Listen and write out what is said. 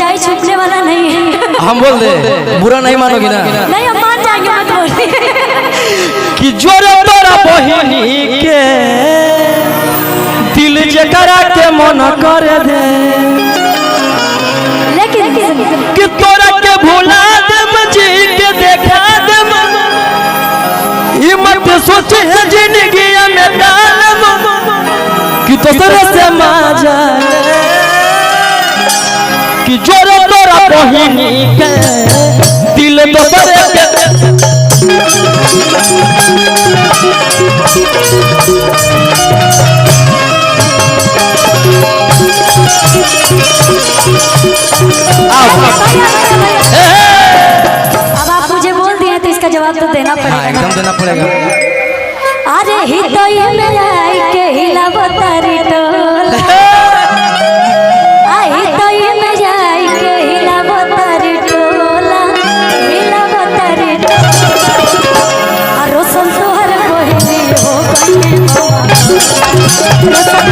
सच्चाई छुपने वाला नहीं है। हम बोल दे, बुरा नहीं मानोगी ना? नहीं, हम मान जाएंगे, मत बोलिए। कि जोर तोरा बहिनी के दिल जकरा के मन कर दे, लेकिन कि तोरा के भुला देम जी के देखा देम, ये मत सोचे है जिंदगी में डालम कि तोरे से मजा, कि जोर तोरा बहिनी के दिल तोरे के अब आप मुझे बोल दिए तो इसका जवाब तो देना पड़ेगा। एकदम देना पड़ेगा। अरे हितोई में आई के हिलावो तारी टोला, आई तोई में जाई के हिलावो तारी टोला, हिलावो तारी टोला। रोशन तोहर बहिनी हो गई बाबा, रोशन